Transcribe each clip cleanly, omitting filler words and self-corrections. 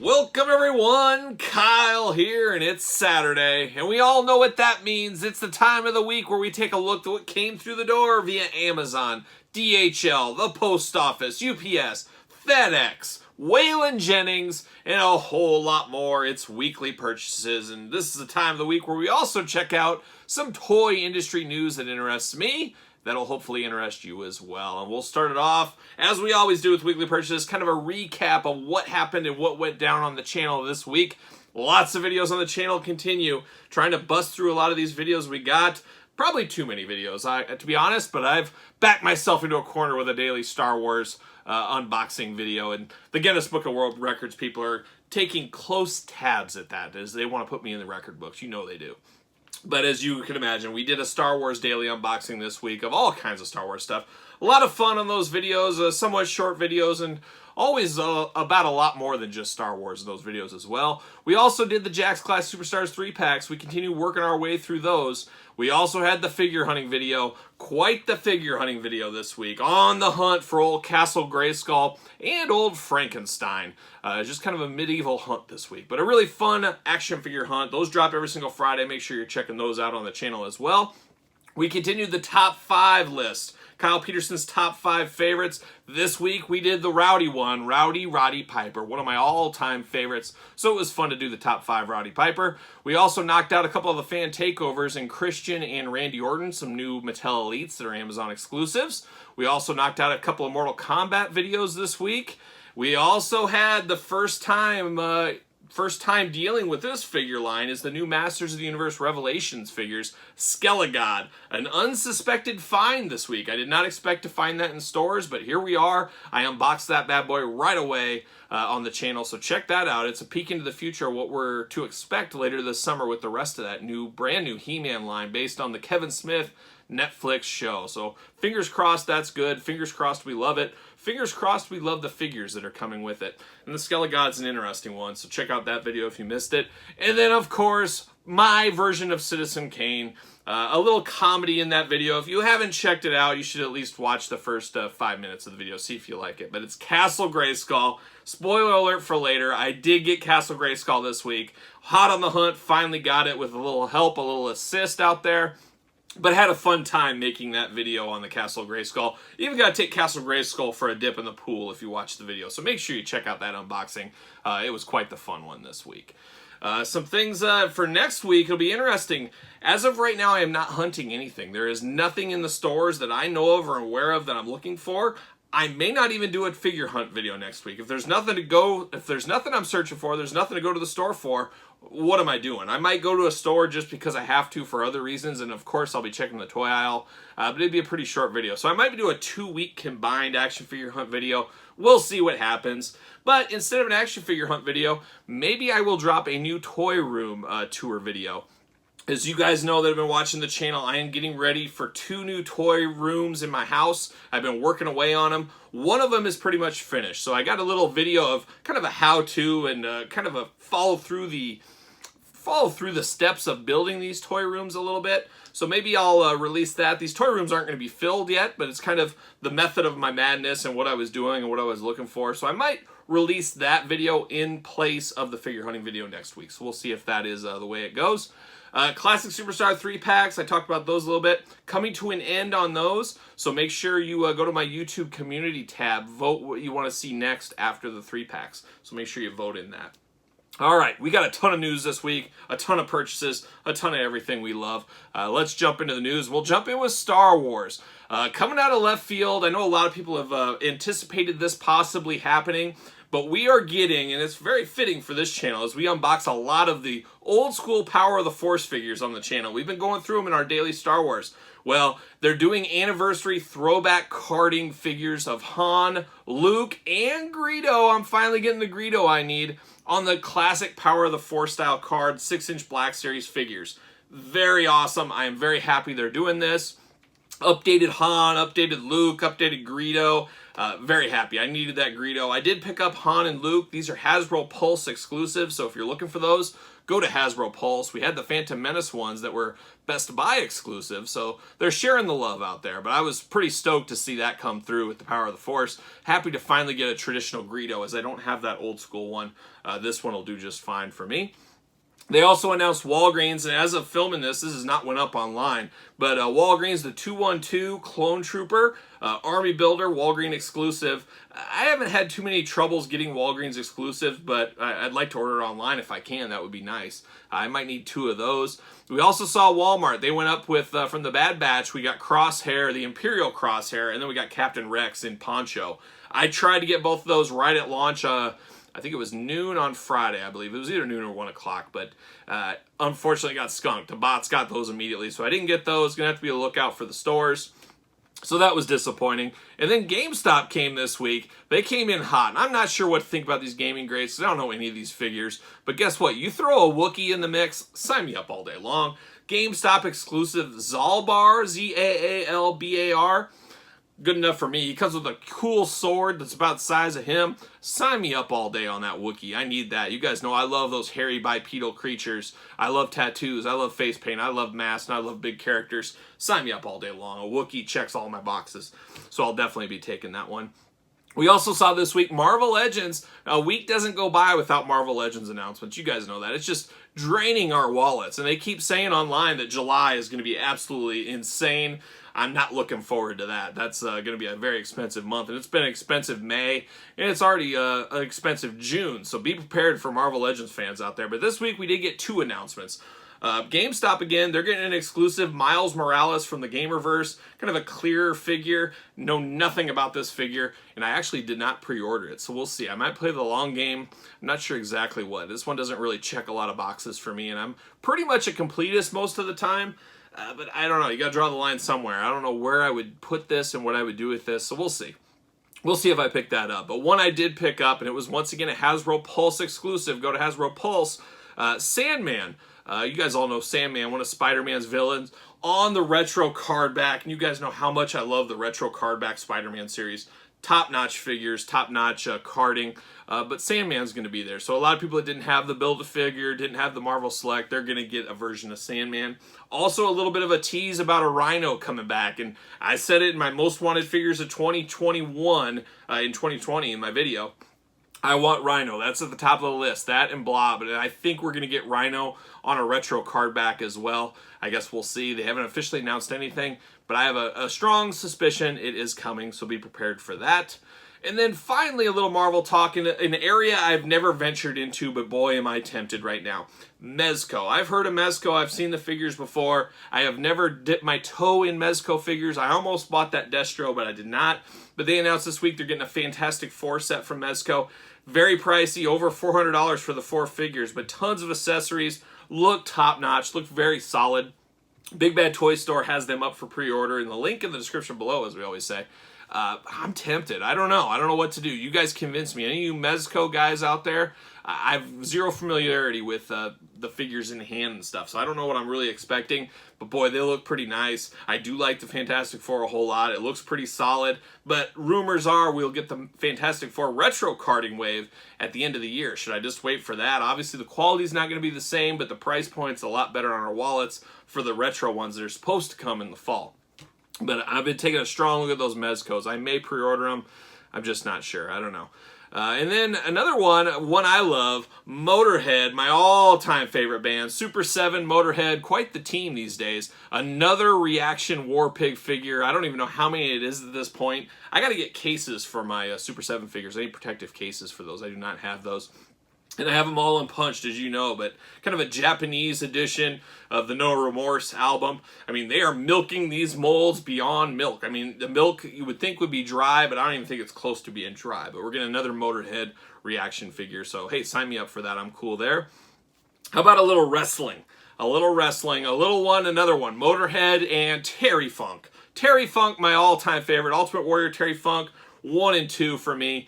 Welcome everyone, Kyle here, and it's Saturday, and we all know what that means. It's the time of the week where we take a look at what came through the door via Amazon, DHL, the Post Office, UPS, FedEx, Waylon Jennings, and a whole lot more. It's weekly purchases, and this is the time of the week where we also check out some toy industry news that interests me. That'll hopefully interest you as well. And we'll start it off, as we always do with weekly purchases, kind of a recap of what happened and what went down on the channel this week. Lots of videos on the channel continue. Trying to bust through a lot of these videos we got. Probably too many videos, to be honest, but I've backed myself into a corner with a daily Star Wars unboxing video. And the Guinness Book of World Records people are taking close tabs at that, as they want to put me in the record books. You know they do. But as you can imagine, we did a Star Wars daily unboxing this week of all kinds of Star Wars stuff. A lot of fun on those videos, somewhat short videos, and always about a lot more than just Star Wars in those videos as well. We also did the Jax Class Superstars 3-packs. We continue working our way through those. We also had the figure hunting video, quite the figure hunting video this week, on the hunt for old Castle Grayskull and old Frankenstein. Just kind of a medieval hunt this week, but a really fun action figure hunt. Those drop every single Friday. Make sure you're checking those out on the channel as well. We continued the top 5 list. Kyle Peterson's top 5 favorites. This week we did the Rowdy one, Roddy Piper, one of my all-time favorites. So it was fun to do the top 5 Rowdy Piper. We also knocked out a couple of the fan takeovers in Christian and Randy Orton, some new Mattel Elites that are Amazon exclusives. We also knocked out a couple of Mortal Kombat videos this week. We also had the first time dealing with this figure line is the new Masters of the Universe Revelations figures, Skelegod, an unsuspected find this week. I did not expect to find that in stores, but here we are. I unboxed that bad boy right away on the channel, so check that out. It's a peek into the future of what we're to expect later this summer with the rest of that brand new He-Man line based on the Kevin Smith Netflix show. So fingers crossed that's good. Fingers crossed we love it. Fingers crossed we love the figures that are coming with it. And the Skelegod's an interesting one, so check out that video if you missed it. And then, of course, my version of Citizen Kane. A little comedy in that video. If you haven't checked it out, you should at least watch the first 5 minutes of the video, see if you like it. But it's Castle Grayskull. Spoiler alert for later, I did get Castle Grayskull this week. Hot on the hunt, finally got it with a little help, a little assist out there. But had a fun time making that video on the Castle Grayskull. You even got to take Castle Grayskull for a dip in the pool if you watch the video. So make sure you check out that unboxing. It was quite the fun one this week. Some things for next week. It'll be interesting. As of right now, I am not hunting anything. There is nothing in the stores that I know of or aware of that I'm looking for. I may not even do a figure hunt video next week. If there's nothing I'm searching for, there's nothing to go to the store for, what am I doing? I might go to a store just because I have to for other reasons, and of course I'll be checking the toy aisle, but it'd be a pretty short video. So I might do a 2-week combined action figure hunt video. We'll see what happens. But instead of an action figure hunt video, maybe I will drop a new toy room tour video. As you guys know that have been watching the channel, I am getting ready for 2 new toy rooms in my house. I've been working away on them. One of them is pretty much finished. So I got a little video of kind of a how-to and kind of a follow through the steps of building these toy rooms a little bit. So maybe I'll release that. These toy rooms aren't going to be filled yet, but it's kind of the method of my madness and what I was doing and what I was looking for. So I might release that video in place of the figure hunting video next week. So we'll see if that is the way it goes. Classic Superstar 3-packs, I talked about those a little bit. Coming to an end on those, so make sure you go to my YouTube community tab, vote what you want to see next after the 3-packs. So make sure you vote in that. All right, we got a ton of news this week, a ton of purchases, a ton of everything we love. Let's jump into the news. We'll jump in with Star Wars. Coming out of left field, I know a lot of people have anticipated this possibly happening, but we are getting, and it's very fitting for this channel, as we unbox a lot of the old school Power of the Force figures on the channel. We've been going through them in our daily Star Wars. Well, they're doing anniversary throwback carding figures of Han, Luke, and Greedo. I'm finally getting the Greedo I need on the classic Power of the Force style card 6-inch Black Series figures. Very awesome. I am very happy they're doing this. Updated Han, updated Luke, updated Greedo. Very happy. I needed that Greedo. I did pick up Han and Luke. These are Hasbro Pulse exclusives, so if you're looking for those, go to Hasbro Pulse. We had the Phantom Menace ones that were Best Buy exclusive, so they're sharing the love out there. But I was pretty stoked to see that come through with the Power of the Force. Happy to finally get a traditional Greedo, as I don't have that old school one. This one will do just fine for me. They also announced Walgreens, and as of filming this has not went up online, but Walgreens, the 212 Clone Trooper, Army Builder, Walgreens exclusive. I haven't had too many troubles getting Walgreens exclusives, but I'd like to order it online if I can. That would be nice. I might need 2 of those. We also saw Walmart. They went up with, from the Bad Batch, we got Crosshair, the Imperial Crosshair, and then we got Captain Rex in Poncho. I tried to get both of those right at launch. I think it was noon on Friday, I believe. It was either noon or 1 o'clock, but unfortunately got skunked. The bots got those immediately, so I didn't get those. Going to have to be a lookout for the stores. So that was disappointing. And then GameStop came this week. They came in hot. And I'm not sure what to think about these gaming grades, because I don't know any of these figures. But guess what? You throw a Wookiee in the mix, sign me up all day long. GameStop exclusive Zaalbar, Z-A-A-L-B-A-R. Good enough for me. He comes with a cool sword that's about the size of him. Sign me up all day on that Wookiee. I need that. You guys know I love those hairy bipedal creatures. I love tattoos. I love face paint. I love masks. And I love big characters. Sign me up all day long. A Wookiee checks all my boxes. So I'll definitely be taking that one. We also saw this week Marvel Legends. A week doesn't go by without Marvel Legends announcements. You guys know that. It's just draining our wallets. And they keep saying online that July is going to be absolutely insane. I'm not looking forward to that. That's going to be a very expensive month, and it's been an expensive May, and it's already an expensive June, so be prepared for Marvel Legends fans out there. But this week we did get 2 announcements. GameStop again, they're getting an exclusive Miles Morales from the Gamerverse, kind of a clearer figure. Know nothing about this figure, and I actually did not pre-order it, so we'll see. I might play the long game. I'm not sure exactly what. This one doesn't really check a lot of boxes for me, and I'm pretty much a completist most of the time. But I don't know. You got to draw the line somewhere. I don't know where I would put this and what I would do with this, so we'll see. We'll see if I pick that up. But one I did pick up, and it was once again a Hasbro Pulse exclusive. Go to Hasbro Pulse. Sandman. You guys all know Sandman, one of Spider-Man's villains, on the retro card back. And you guys know how much I love the retro card back Spider-Man series. Top-notch figures, top-notch carding, but Sandman's going to be there. So a lot of people that didn't have the Build-A-Figure, didn't have the Marvel Select, they're going to get a version of Sandman. Also a little bit of a tease about a Rhino coming back, and I said it in my Most Wanted Figures of 2021, in 2020 in my video. I want Rhino. That's at the top of the list. That and Blob. And I think we're going to get Rhino on a retro card back as well. I guess we'll see. They haven't officially announced anything, but I have a strong suspicion it is coming, so be prepared for that. And then finally, a little Marvel talk in an area I've never ventured into, but boy, am I tempted right now. Mezco. I've heard of Mezco. I've seen the figures before. I have never dipped my toe in Mezco figures. I almost bought that Destro, but I did not. But they announced this week they're getting a Fantastic Four set from Mezco. Very pricey, over $400 for the 4 figures, but tons of accessories. Look top-notch, look very solid. Big Bad Toy Store has them up for pre-order, and the link in the description below, as we always say. I'm tempted. I don't know. I don't know what to do. You guys convince me. Any of you Mezco guys out there? I have zero familiarity with the figures in hand and stuff, so I don't know what I'm really expecting. But boy, they look pretty nice. I do like the Fantastic Four a whole lot. It looks pretty solid. But rumors are we'll get the Fantastic Four retro carding wave at the end of the year. Should I just wait for that? Obviously, the quality's not going to be the same, but the price point's a lot better on our wallets for the retro ones that are supposed to come in the fall. But I've been taking a strong look at those Mezcos. I may pre-order them. I'm just not sure. I don't know. And then another one I love, Motorhead, my all-time favorite band. Super 7, Motorhead, quite the team these days. Another Reaction War Pig figure. I don't even know how many it is at this point. I got to get cases for my Super 7 figures. I need protective cases for those. I do not have those. And I have them all unpunched, as you know, but kind of a Japanese edition of the No Remorse album. I mean, they are milking these molds beyond milk. I mean, the milk you would think would be dry, but I don't even think it's close to being dry. But we're getting another Motorhead Reaction figure, so hey, sign me up for that. I'm cool there. How about a little wrestling? A little wrestling, a little one, another one. Motorhead and Terry Funk. Terry Funk, my all-time favorite. Ultimate Warrior Terry Funk, 1 and 2 for me.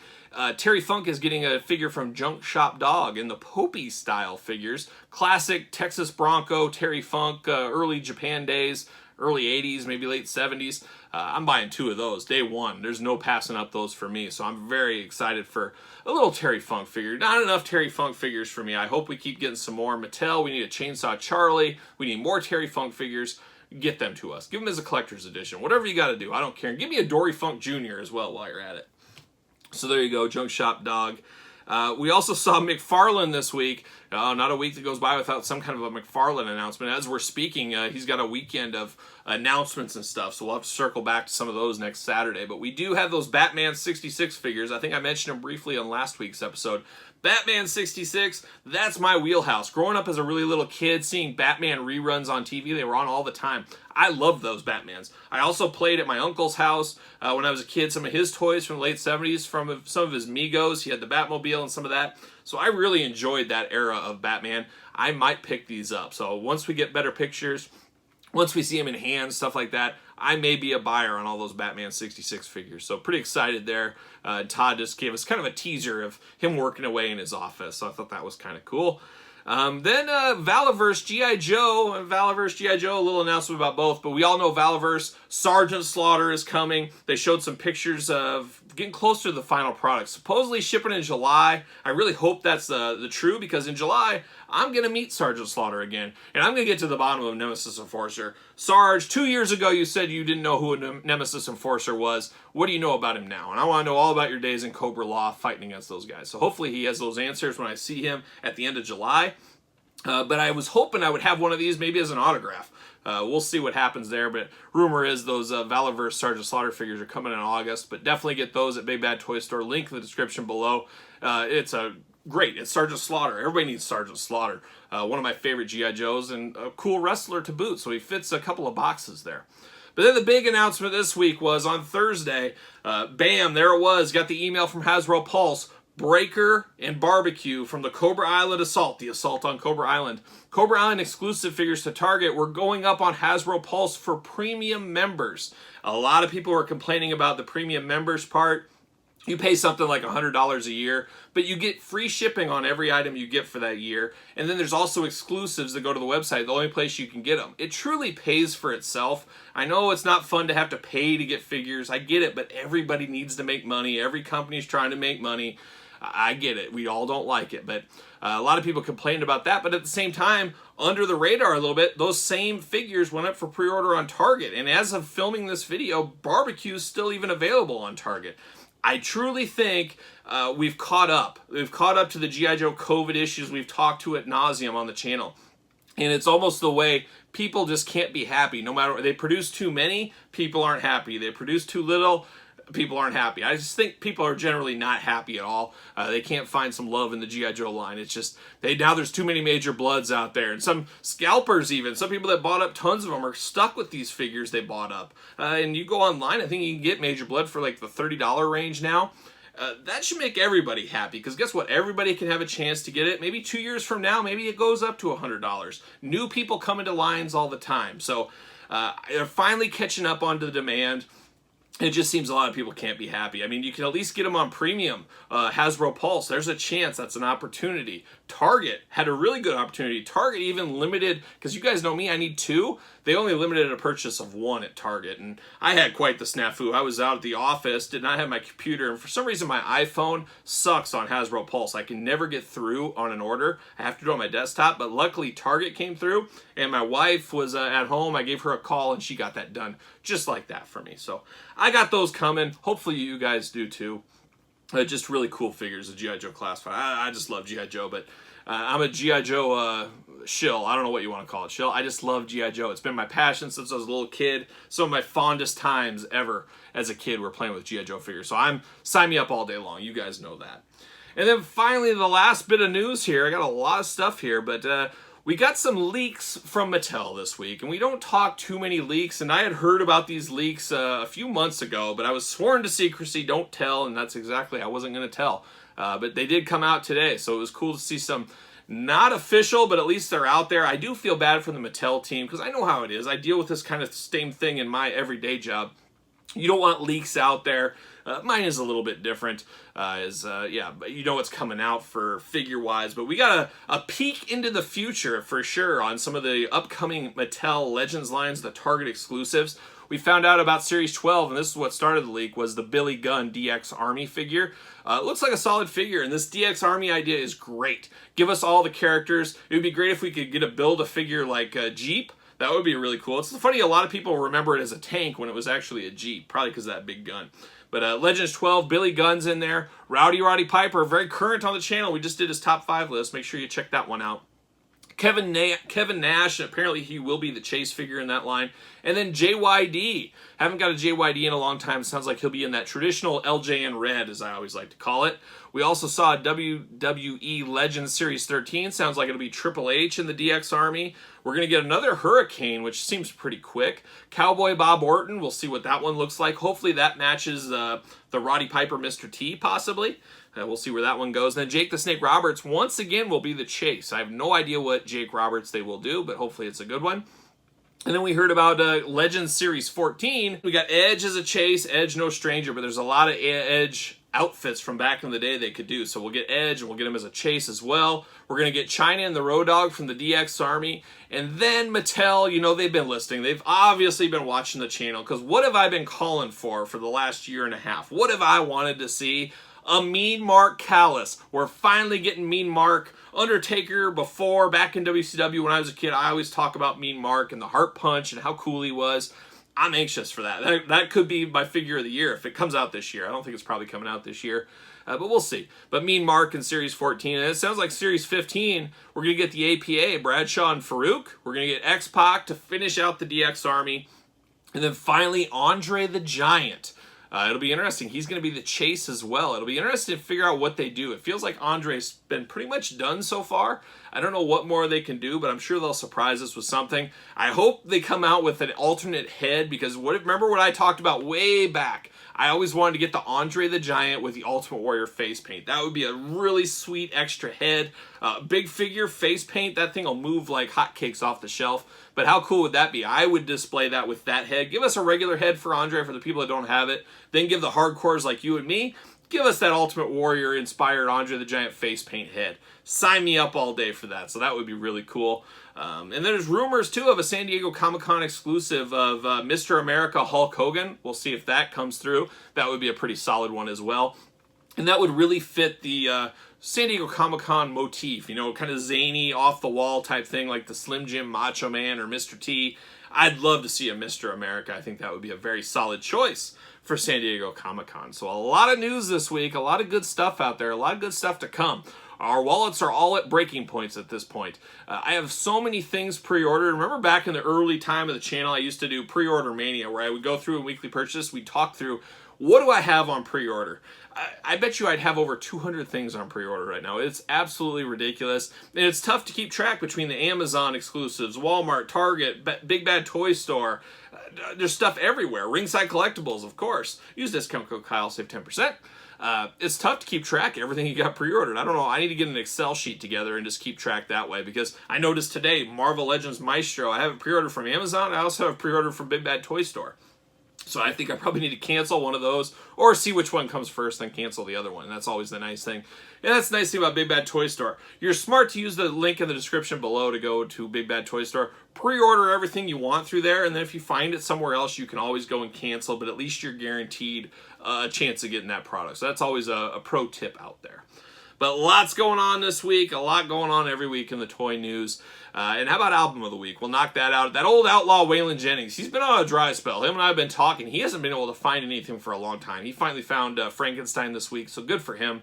Terry Funk is getting a figure from Junk Shop Dog in the Popey style figures. Classic Texas Bronco Terry Funk, early Japan days, early 80s, maybe late 70s. I'm buying 2 of those day one. There's no passing up those for me. So I'm very excited for a little Terry Funk figure. Not enough Terry Funk figures for me. I hope we keep getting some more. Mattel, we need a Chainsaw Charlie. We need more Terry Funk figures. Get them to us. Give them as a collector's edition. Whatever you got to do. I don't care. Give me a Dory Funk Jr. as well while you're at it. So there you go, Junk Shop Dog. We also saw McFarlane this week. Not a week that goes by without some kind of a McFarlane announcement. As we're speaking, he's got a weekend of announcements and stuff, so we'll have to circle back to some of those next Saturday. But we do have those Batman 66 figures. I think I mentioned them briefly on last week's episode. Batman 66, that's my wheelhouse. Growing up as a really little kid, seeing Batman reruns on TV, they were on all the time. I loved those Batmans. I also played at my uncle's house when I was a kid, some of his toys from the late 70s, from some of his Migos. He had the Batmobile and some of that. So I really enjoyed that era of Batman. I might pick these up. So once we get better pictures, once we see them in hand, stuff like that, I may be a buyer on all those Batman 66 figures. So pretty excited there. Todd just gave us kind of a teaser of him working away in his office. So I thought that was kind of cool. Then Valaverse G.I. Joe, a little announcement about both, but we all know Valaverse, Sergeant Slaughter is coming. They showed some pictures of getting closer to the final product. Supposedly shipping in July. I really hope that's the true, because in July, I'm going to meet Sergeant Slaughter again, and I'm going to get to the bottom of Nemesis Enforcer. Sarge, 2 years ago you said you didn't know who a Nemesis Enforcer was. What do you know about him now? And I want to know all about your days in Cobra Law fighting against those guys. So hopefully he has those answers when I see him at the end of July. But I was hoping I would have one of these maybe as an autograph. We'll see what happens there, but rumor is those Valaverse Sergeant Slaughter figures are coming in August, but definitely get those at Big Bad Toy Store. Link in the description below. It's Sergeant Slaughter. Everybody needs Sergeant Slaughter. One of my favorite G.I. Joes, and a cool wrestler to boot, so he fits a couple of boxes there. But then the big announcement this week was on Thursday. Bam, there it was. Got the email from Hasbro Pulse. Breaker and Barbecue from the Cobra Island Assault, the assault on Cobra Island. Cobra Island exclusive figures to Target were going up on Hasbro Pulse for premium members. A lot of people were complaining about the premium members part. You pay something like $100 a year, but you get free shipping on every item you get for that year. And then there's also exclusives that go to the website, the only place you can get them. It truly pays for itself. I know it's not fun to have to pay to get figures. I get it, but everybody needs to make money. Every company's trying to make money. I get it. We all don't like it, but a lot of people complained about that. But at the same time, under the radar a little bit, those same figures went up for pre-order on Target. And as of filming this video, Barbecue is still even available on Target. I truly think we've caught up. We've caught up to the G.I. Joe COVID issues we've talked to ad nauseum on the channel. And it's almost the way people just can't be happy. No matter, they produce too many, people aren't happy. They produce too little, people aren't happy. I just think people are generally not happy at all. They can't find some love in the G.I. Joe line. It's just, now there's too many Major Bloods out there. And some scalpers even, some people that bought up tons of them are stuck with these figures they bought up. And you go online, I think you can get Major Blood for like the $30 range now. That should make everybody happy, because guess what? Everybody can have a chance to get it. Maybe 2 years from now, maybe it goes up to $100. New people come into lines all the time. So they're finally catching up onto the demand. It just seems a lot of people can't be happy. I mean, you can at least get them on premium. Hasbro Pulse, there's a chance. That's an opportunity. Target had a really good opportunity. Target even limited, because you guys know me, I need 2. They only limited a purchase of 1 at Target, and I had quite the snafu. I was out at the office, did not have my computer, and for some reason my iPhone sucks on Hasbro Pulse. I can never get through on an order. I have to do it on my desktop, but luckily Target came through, and my wife was at home. I gave her a call, and she got that done just like that for me. So I got those coming. Hopefully you guys do too. Just really cool figures of G.I. Joe Classified. I just love G.I. Joe, but I'm a G.I. Joe shill. I don't know what you want to call it, shill. I just love G.I. Joe. It's been my passion since I was a little kid. Some of my fondest times ever as a kid were playing with G.I. Joe figures. So sign me up all day long. You guys know that. And then finally, the last bit of news here. I got a lot of stuff here, but we got some leaks from Mattel this week, and we don't talk too many leaks, and I had heard about these leaks a few months ago, but I was sworn to secrecy, don't tell, and that's exactly, I wasn't going to tell. But they did come out today, so it was cool to see some, not official, but at least they're out there. I do feel bad for the Mattel team, because I know how it is. I deal with this kind of same thing in my everyday job. You don't want leaks out there. Mine is a little bit different, yeah, but you know what's coming out for figure-wise. But we got a peek into the future for sure on some of the upcoming Mattel Legends lines, the Target exclusives. We found out about Series 12, and this is what started the leak, was the Billy Gunn DX Army figure. It looks like a solid figure, and this DX Army idea is great. Give us all the characters. It would be great if we could build a figure like Jeep. That would be really cool. It's funny, a lot of people remember it as a tank when it was actually a Jeep, probably because of that big gun. But Legends 12, Billy Gunn's in there. Roddy Piper, very current on the channel. We just did his top 5 list. Make sure you check that one out. Kevin Nash, and apparently he will be the chase figure in that line. And then JYD. Haven't got a JYD in a long time. Sounds like he'll be in that traditional LJN red, as I always like to call it. We also saw WWE Legends Series 13. Sounds like it'll be Triple H in the DX Army. We're going to get another Hurricane, which seems pretty quick. Cowboy Bob Orton. We'll see what that one looks like. Hopefully that matches the Roddy Piper Mr. T, possibly. We'll see where that one goes. And then Jake the Snake Roberts, once again, will be the chase. I have no idea what Jake Roberts they will do, but hopefully it's a good one. And then we heard about Legends Series 14. We got Edge as a chase. Edge, no stranger, but there's a lot of Edge outfits from back in the day they could do. So we'll get Edge, and we'll get him as a chase as well. We're going to get China and the Road Dogg from the DX Army. And then Mattel, you know, they've been listing. They've obviously been watching the channel, because what have I been calling for the last year and a half? What have I wanted to see? A Mean Mark Callis. We're finally getting Mean Mark. Undertaker before, back in WCW when I was a kid, I always talk about Mean Mark and the Heart Punch and how cool he was. I'm anxious for that. That could be my figure of the year if it comes out this year. I don't think it's probably coming out this year, but we'll see. But Mean Mark in Series 14, and it sounds like Series 15, we're going to get the APA, Bradshaw and Farouk. We're going to get X-Pac to finish out the DX Army. And then finally, Andre the Giant. It'll be interesting. He's going to be the chase as well. It'll be interesting to figure out what they do. It feels like Andre's been pretty much done so far. I don't know what more they can do, but I'm sure they'll surprise us with something. I hope they come out with an alternate head, because remember what I talked about way back? I always wanted to get the Andre the Giant with the Ultimate Warrior face paint. That would be a really sweet extra head. Big figure face paint, that thing will move like hotcakes off the shelf. But how cool would that be? I would display that with that head. Give us a regular head for Andre for the people that don't have it. Then give the hardcores like you and me, give us that Ultimate Warrior inspired Andre the Giant face paint head. Sign me up all day for that. So that would be really cool. And then there's rumors too of a San Diego Comic-Con exclusive of Mr. America Hulk Hogan. We'll see if that comes through. That would be a pretty solid one as well. And that would really fit the San Diego Comic-Con motif, you know, kind of zany, off-the-wall type thing like the Slim Jim Macho Man or Mr. T. I'd love to see a Mr. America. I think that would be a very solid choice for San Diego Comic-Con. So a lot of news this week, a lot of good stuff out there, a lot of good stuff to come. Our wallets are all at breaking points at this point. I have so many things pre-ordered. Remember back in the early time of the channel, I used to do pre-order mania, where I would go through a weekly purchase. We'd talk through, what do I have on pre-order? I bet you I'd have over 200 things on pre-order right now. It's absolutely ridiculous. And it's tough to keep track between the Amazon exclusives, Walmart, Target, Big Bad Toy Store. There's stuff everywhere. Ringside Collectibles, of course. Use discount code Kyle, save 10%. It's tough to keep track of everything you got pre-ordered. I don't know. I need to get an Excel sheet together and just keep track that way, because I noticed today, Marvel Legends Maestro, I have a pre-order from Amazon. I also have a pre-order from Big Bad Toy Store. So I think I probably need to cancel one of those, or see which one comes first, then cancel the other one. And that's always the nice thing. And that's the nice thing about Big Bad Toy Store. You're smart to use the link in the description below to go to Big Bad Toy Store. Pre-order everything you want through there, and then if you find it somewhere else, you can always go and cancel, but at least you're guaranteed a chance of getting that product. So that's always a pro tip out there. But lots going on this week, a lot going on every week in the toy news. And how about Album of the Week? We'll knock that out. That old outlaw Waylon Jennings, he's been on a dry spell. Him and I have been talking. He hasn't been able to find anything for a long time. He finally found Frankenstein this week, so good for him.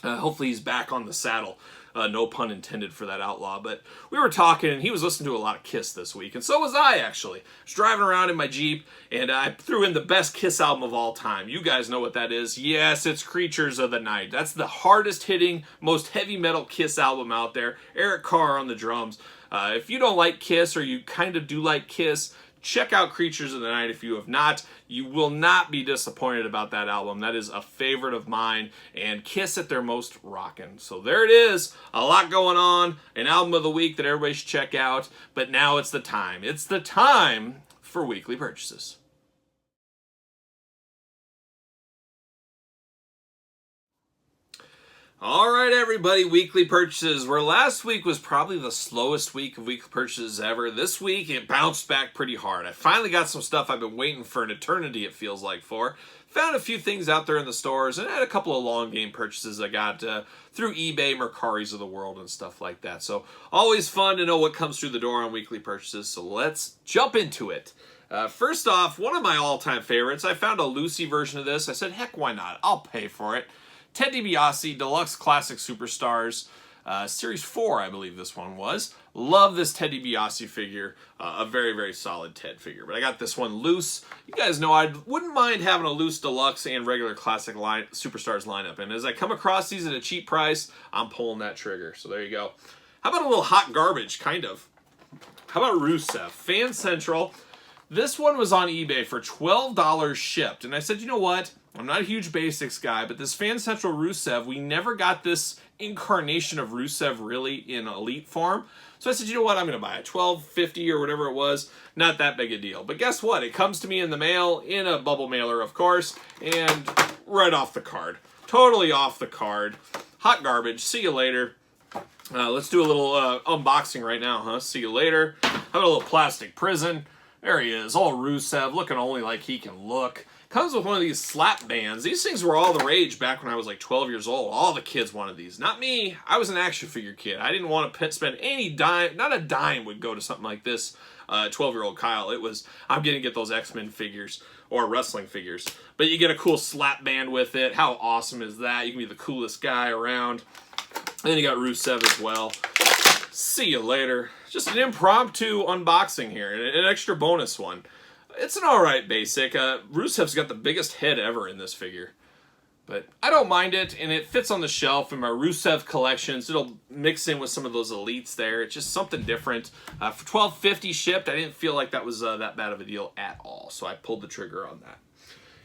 Hopefully he's back on the saddle. No pun intended for that outlaw. But we were talking, and he was listening to a lot of Kiss this week, and so was I, actually. I was driving around in my Jeep, and I threw in the best Kiss album of all time. You guys know what that is. Yes, it's Creatures of the Night. That's the hardest-hitting, most heavy metal Kiss album out there. Eric Carr on the drums. If you don't like Kiss, or you kind of do like Kiss, check out Creatures of the Night if you have not. You will not be disappointed about that album. That is a favorite of mine, and Kiss at their most rockin'. So there it is. A lot going on. An album of the week that everybody should check out. But now it's the time. It's the time for weekly purchases. All right, everybody, weekly purchases. Where last week was probably the slowest week of weekly purchases ever, this week it bounced back pretty hard. I finally got some stuff I've been waiting for an eternity, it feels like, for. Found a few things out there in the stores, and had a couple of long game purchases I got through eBay, Mercaris of the world, and stuff like that. So always fun to know what comes through the door on weekly purchases, so let's jump into it. First off, one of my all-time favorites, I found a Lucy version of this. I said, heck, why not? I'll pay for it. Ted DiBiase, Deluxe Classic Superstars, Series 4, I believe this one was. Love this Ted DiBiase figure. A very, very solid Ted figure. But I got this one loose. You guys know I wouldn't mind having a loose Deluxe and regular Classic Superstars lineup. And as I come across these at a cheap price, I'm pulling that trigger. So there you go. How about a little hot garbage, kind of? How about Rusev? Fan Central. This one was on eBay for $12 shipped. And I said, you know what? I'm not a huge basics guy, but this Fan Central Rusev, we never got this incarnation of Rusev really in elite form. So I said, you know what, I'm going to buy it. $12.50 or whatever it was. Not that big a deal. But guess what? It comes to me in the mail, in a bubble mailer, of course, and right off the card. Totally off the card. Hot garbage. See you later. Let's do a little unboxing right now, huh? See you later. How about a little plastic prison? There he is, all Rusev, looking only like he can look. Comes with one of these slap bands. These things were all the rage back when I was like 12 years old. All the kids wanted these. Not me. I was an action figure kid. I didn't want to spend any dime. Not a dime would go to something like this. 12-year-old Kyle. It was, I'm going to get those X-Men figures or wrestling figures. But you get a cool slap band with it. How awesome is that? You can be the coolest guy around. And then you got Rusev as well. See you later. Just an impromptu unboxing here. An extra bonus one. It's an alright basic. Rusev's got the biggest head ever in this figure. But I don't mind it, and it fits on the shelf in my Rusev collections. It'll mix in with some of those elites there. It's just something different. For $12.50 shipped, I didn't feel like that was that bad of a deal at all. So I pulled the trigger on that.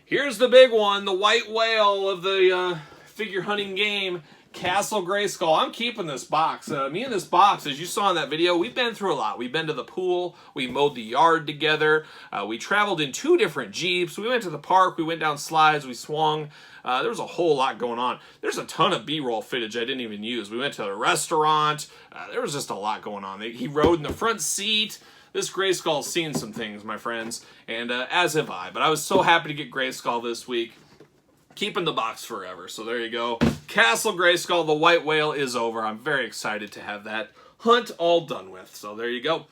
Here's the big one, the white whale of the figure hunting game. Castle Grayskull. I'm keeping this box. Me and this box, as you saw in that video, we've been through a lot. We've been to the pool. We mowed the yard together. We traveled in 2 different Jeeps. We went to the park. We went down slides. We swung. There was a whole lot going on. There's a ton of B-roll footage I didn't even use. We went to a restaurant. There was just a lot going on. He rode in the front seat. This Grayskull's seen some things, my friends, and as have I. But I was so happy to get Grayskull this week. Keeping the box forever. So there you go. Castle Grayskull, the white whale is over. I'm very excited to have that hunt all done with. So there you go.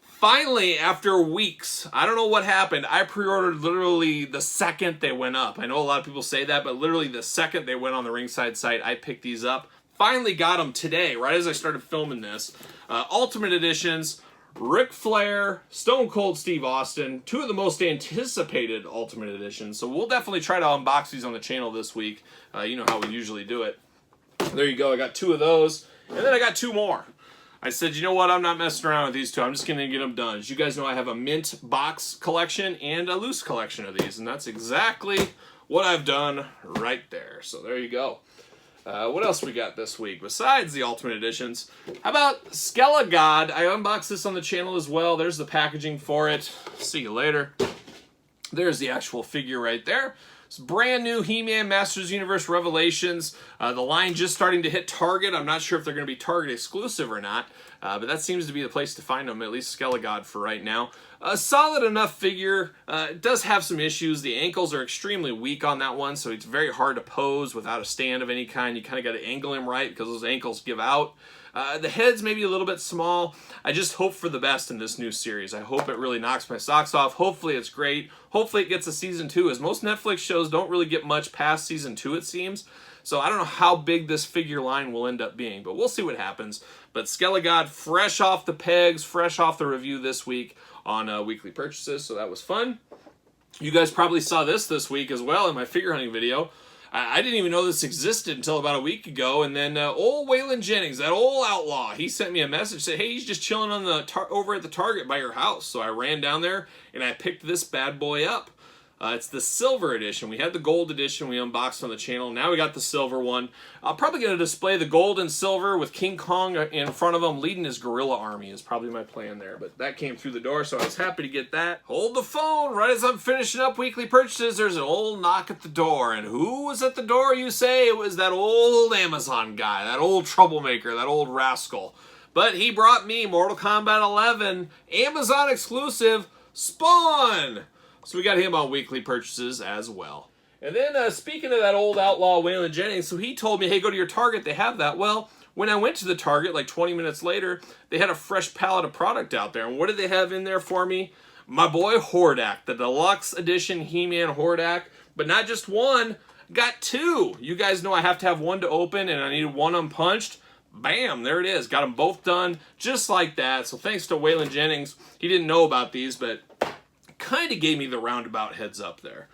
Finally, after weeks, I don't know what happened. I pre-ordered literally the second they went up. I know a lot of people say that, but literally the second they went on the Ringside site, I picked these up. Finally got them today, right as I started filming this. Ultimate Editions. Ric Flair, Stone Cold Steve Austin, 2 of the most anticipated Ultimate Editions. So we'll definitely try to unbox these on the channel this week. You know how we usually do it. There you go. I got 2 of those. And then I got 2 more. I said, you know what? I'm not messing around with these 2. I'm just going to get them done. As you guys know, I have a mint box collection and a loose collection of these. And that's exactly what I've done right there. So there you go. What else we got this week besides the Ultimate Editions? How about Skelegod? I unboxed this on the channel as well. There's the packaging for it. See you later. There's the actual figure right there. It's brand new He-Man Masters Universe Revelations. The line just starting to hit Target. I'm not sure if they're going to be Target exclusive or not, but that seems to be the place to find them, at least Skelegod for right now. A solid enough figure. It does have some issues. The ankles are extremely weak on that one, so it's very hard to pose without a stand of any kind. You kind of got to angle him right because those ankles give out. The head's maybe a little bit small. I just hope for the best in this new series. I hope it really knocks my socks off. Hopefully it's great. Hopefully it gets a season 2, as most Netflix shows don't really get much past season 2, it seems. So I don't know how big this figure line will end up being, but we'll see what happens. But Skelegod, fresh off the pegs, fresh off the review this week on weekly purchases, so that was fun. You guys probably saw this week as well in my figure hunting video. I didn't even know this existed until about a week ago, and then old Waylon Jennings, that old outlaw, he sent me a message, said, hey, he's just chilling on the over at the Target by your house. So I ran down there, and I picked this bad boy up. It's the silver edition. We had the gold edition we unboxed on the channel. Now we got the silver one. I'm probably going to display the gold and silver with King Kong in front of him leading his gorilla army is probably my plan there. But that came through the door, so I was happy to get that. Hold the phone. Right as I'm finishing up weekly purchases, there's an old knock at the door. And who was at the door, you say? It was that old Amazon guy, that old troublemaker, that old rascal. But he brought me Mortal Kombat 11, Amazon exclusive, Spawn. So we got him on weekly purchases as well. And then speaking of that old outlaw Waylon Jennings, so he told me, hey, go to your Target, they have that. Well, when I went to the Target like 20 minutes later, they had a fresh pallet of product out there. And what did they have in there for me? My boy Hordak, the deluxe edition He-Man Hordak. But not just one, got two. You guys know I have to have one to open and I needed one unpunched. Bam, there it is. Got them both done just like that. So thanks to Waylon Jennings. He didn't know about these, but kind of gave me the roundabout heads up there.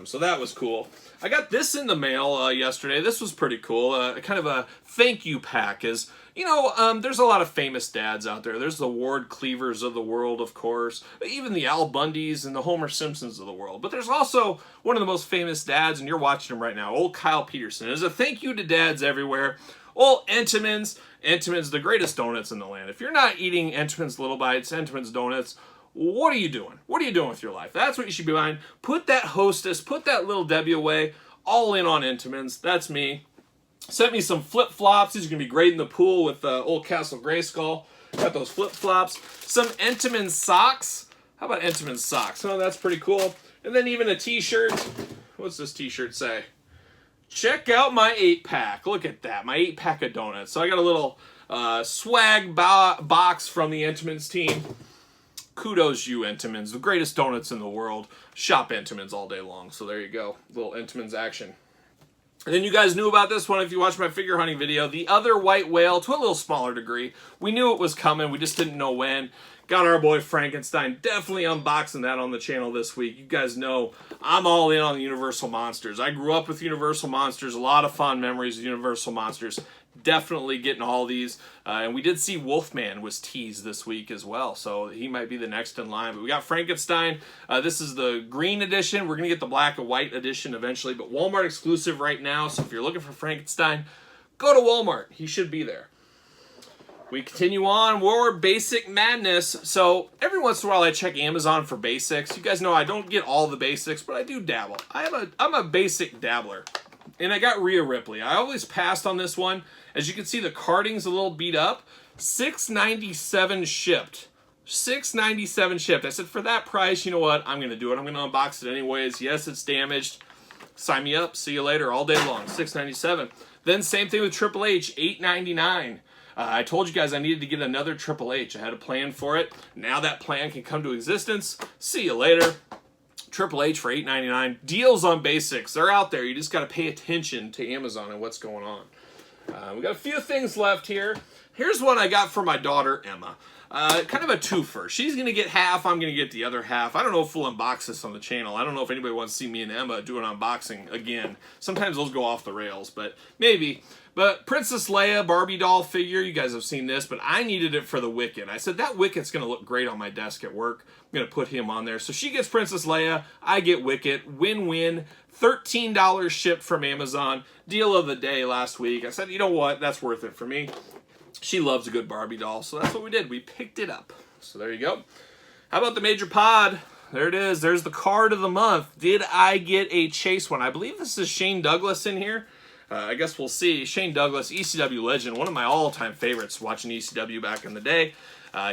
So that was cool. I got this in the mail yesterday. This was pretty cool. Kind of a thank you pack. As you know, there's a lot of famous dads out there. There's the Ward Cleavers of the world, of course. Even the Al Bundys and the Homer Simpsons of the world. But there's also one of the most famous dads, and you're watching him right now, old Kyle Peterson. As a thank you to dads everywhere. Old Entenmann's. Entenmann's, the greatest donuts in the land. If you're not eating Entenmann's Little Bites, Entenmann's Donuts, what are you doing? What are you doing with your life? That's what you should be buying. Put that Hostess, put that Little Debbie away. All in on Entenmann's. That's me. Sent me some flip-flops. These are going to be great in the pool with old Castle Grayskull. Got those flip-flops. Some Entenmann's socks. How about Entenmann's socks? Oh, that's pretty cool. And then even a t-shirt. What's this t-shirt say? Check out my 8-pack. Look at that. My 8-pack of donuts. So I got a little swag box from the Entenmann's team. Kudos you, Entenmann's. The greatest donuts in the world. Shop Entenmann's all day long. So there you go. Little Entenmann's action. And then you guys knew about this one if you watched my figure hunting video. The other white whale, to a little smaller degree. We knew it was coming. We just didn't know when. Got our boy Frankenstein. Definitely unboxing that on the channel this week. You guys know I'm all in on the Universal Monsters. I grew up with Universal Monsters. A lot of fond memories of Universal Monsters. Definitely getting all these. And we did see Wolfman was teased this week as well. So he might be the next in line. But we got Frankenstein. This is the green edition. We're going to get the black and white edition eventually. But Walmart exclusive right now. So if you're looking for Frankenstein, go to Walmart. He should be there. We continue on more basic madness. So every once in a while I check Amazon for basics. You guys know I don't get all the basics, but I do dabble. I'm a basic dabbler. And I got Rhea Ripley. I always passed on this one. As you can see, the carding's a little beat up. $6.97 shipped. $6.97 shipped. I said, for that price, you know what? I'm going to do it. I'm going to unbox it anyways. Yes, it's damaged. Sign me up. See you later all day long. $6.97. Then same thing with Triple H. $8.99. I told you guys I needed to get another Triple H. I had a plan for it. Now that plan can come to existence. See you later. Triple H for $8.99. Deals on basics. They're out there. You just got to pay attention to Amazon and what's going on. We got a few things left here. Here's one I got for my daughter, Emma. Kind of a twofer. She's going to get half. I'm going to get the other half. I don't know if we'll unbox this on the channel. I don't know if anybody wants to see me and Emma do an unboxing again. Sometimes those go off the rails, but maybe. But Princess Leia Barbie doll figure, you guys have seen this, but I needed it for the Wicket. I said, that Wicket's going to look great on my desk at work. I'm going to put him on there. So she gets Princess Leia, I get Wicket. Win-win. $13 shipped from Amazon. Deal of the day last week. I said, you know what? That's worth it for me. She loves a good Barbie doll, so that's what we did. We picked it up. So there you go. How about the Major Pod? There it is. There's the card of the month. Did I get a chase one? I believe this is Shane Douglas in here. I guess we'll see. Shane Douglas, ECW legend, one of my all-time favorites watching ECW back in the day.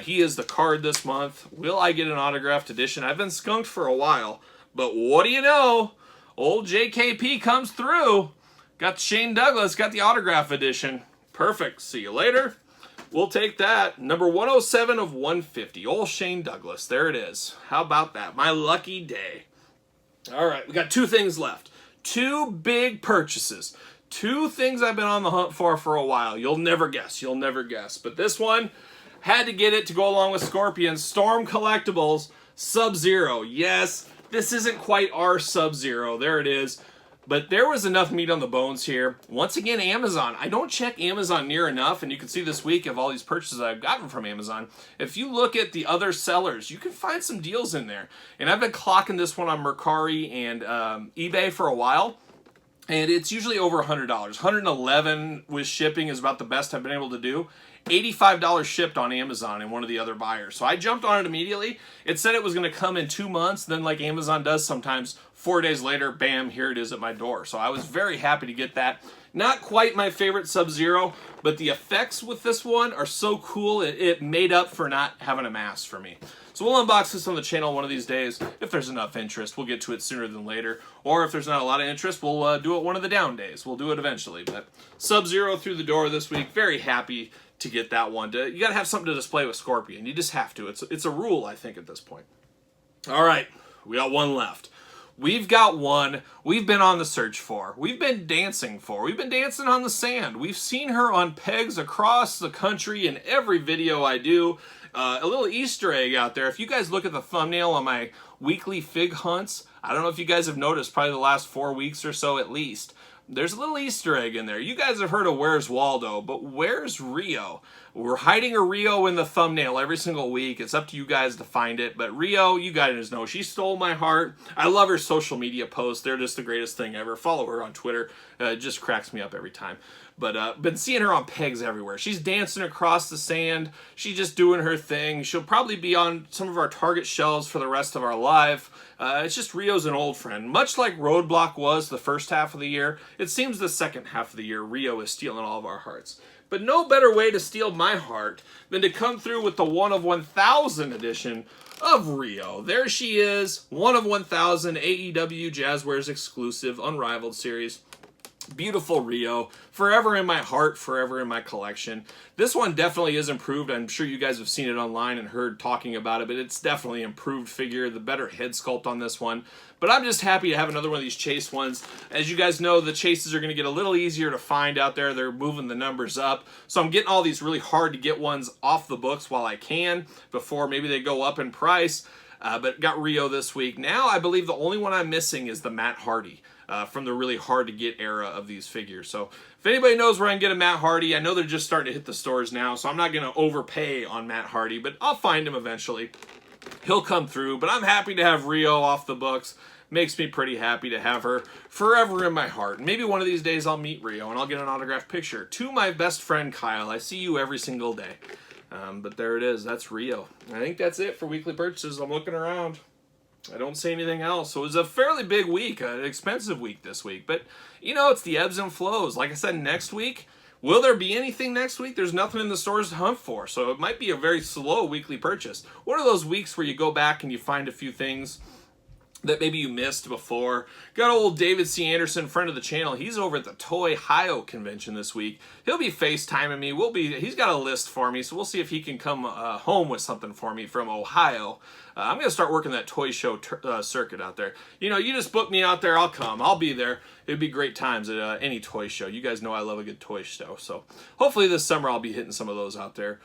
He is the card this month. Will I get an autographed edition? I've been skunked for a while, but what do you know? Old JKP comes through. Got Shane Douglas, got the autograph edition. Perfect. See you later. We'll take that. Number 107 of 150. Old Shane Douglas. There it is. How about that? My lucky day. All right, we got two things left. Two big purchases. Two things I've been on the hunt for a while. You'll never guess. You'll never guess. But this one, had to get it to go along with Scorpion. Storm Collectibles, Sub-Zero. Yes, this isn't quite our Sub-Zero. There it is. But there was enough meat on the bones here. Once again, Amazon. I don't check Amazon near enough, and you can see this week of all these purchases I've gotten from Amazon. If you look at the other sellers, you can find some deals in there. And I've been clocking this one on Mercari and eBay for a while, and it's usually over $100. $111 with shipping is about the best I've been able to do. $85 shipped on Amazon and one of the other buyers. So I jumped on it immediately. It said it was going to come in 2 months. Then like Amazon does sometimes, 4 days later, bam, here it is at my door. So I was very happy to get that. Not quite my favorite Sub-Zero, but the effects with this one are so cool, it made up for not having a mask for me. So we'll unbox this on the channel one of these days. If there's enough interest, we'll get to it sooner than later. Or if there's not a lot of interest, we'll do it one of the down days. We'll do it eventually. But Sub-Zero through the door this week. Very happy to get that one. You got to have something to display with Scorpion. You just have to. It's a rule, I think, at this point. All right, we got one left. We've got one we've been on the search for. We've been dancing for. We've been dancing on the sand. We've seen her on pegs across the country in every video I do. A little Easter egg out there. If you guys look at the thumbnail on my weekly fig hunts, I don't know if you guys have noticed, probably the last 4 weeks or so at least, there's a little Easter egg in there. You guys have heard of Where's Waldo, but where's Rio? We're hiding a Rio in the thumbnail every single week. It's up to you guys to find it. But Rio, you guys know, she stole my heart. I love her social media posts. They're just the greatest thing ever. Follow her on Twitter. It just cracks me up every time. But been seeing her on pegs everywhere. She's dancing across the sand. She's just doing her thing. She'll probably be on some of our Target shelves for the rest of our life. It's just Rio's an old friend. Much like Roadblock was the first half of the year, it seems the second half of the year Rio is stealing all of our hearts. But no better way to steal my heart than to come through with the 1 of 1,000 edition of Rio. There she is, 1 of 1,000 AEW Jazzwares exclusive Unrivaled series. Beautiful Rio, forever in my heart, forever in my collection. This one definitely is improved. I'm sure you guys have seen it online and heard talking about it, but it's definitely improved figure, the better head sculpt on this one. But I'm just happy to have another one of these chase ones. As you guys know, the chases are going to get a little easier to find out there. They're moving the numbers up. So I'm getting all these really hard to get ones off the books while I can, before maybe they go up in price. But got Rio this week. Now I believe the only one I'm missing is the Matt Hardy. From the really hard to get era of these figures. So if anybody knows where I can get a Matt Hardy, I know they're just starting to hit the stores now, so I'm not going to overpay on Matt Hardy, but I'll find him eventually. He'll come through, but I'm happy to have Rio off the books. Makes me pretty happy to have her forever in my heart. Maybe one of these days I'll meet Rio and I'll get an autographed picture. To my best friend Kyle, I see you every single day. But there it is, that's Rio. I think that's it for weekly purchases. I'm looking around. I don't see anything else. So it was a fairly big week, an expensive week this week. But, you know, it's the ebbs and flows. Like I said, next week, will there be anything next week? There's nothing in the stores to hunt for. So it might be a very slow weekly purchase. One of those weeks where you go back and you find a few things that maybe you missed before. Got old David C. Anderson, friend of the channel. He's over at the Toy Ohio convention this week. He'll be FaceTiming me. He's got a list for me, so we'll see if he can come home with something for me from Ohio. I'm going to start working that toy show circuit out there. You know, you just book me out there, I'll come. I'll be there. It'd be great times at any toy show. You guys know I love a good toy show. So hopefully this summer I'll be hitting some of those out there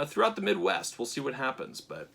throughout the Midwest. We'll see what happens, but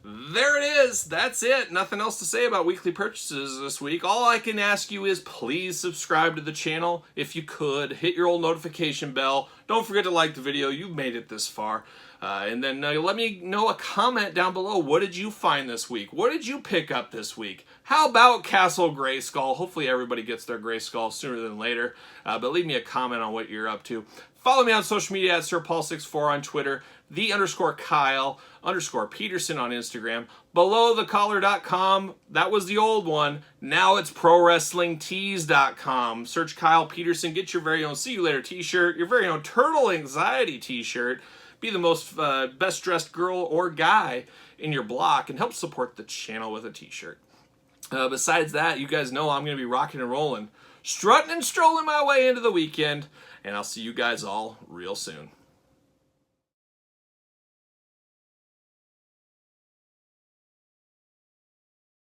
there it is. That's it. Nothing else to say about weekly purchases this week. All I can ask you is please subscribe to the channel if you could. Hit your old notification bell. Don't forget to like the video. You've made it this far. And then let me know a comment down below. What did you find this week? What did you pick up this week? How about Castle Grayskull? Hopefully everybody gets their Grayskull sooner than later. But leave me a comment on what you're up to. Follow me on social media at SirPaul64 on Twitter, _Kyle_Peterson on Instagram, belowthecollar.com. That was the old one. Now it's ProWrestlingTees.com. Search Kyle Peterson. Get your very own See You Later t-shirt, your very own Turtle Anxiety t-shirt. Be the most best dressed girl or guy in your block and help support the channel with a t-shirt. Besides that, you guys know I'm going to be rocking and rolling, strutting and strolling my way into the weekend, and I'll see you guys all real soon.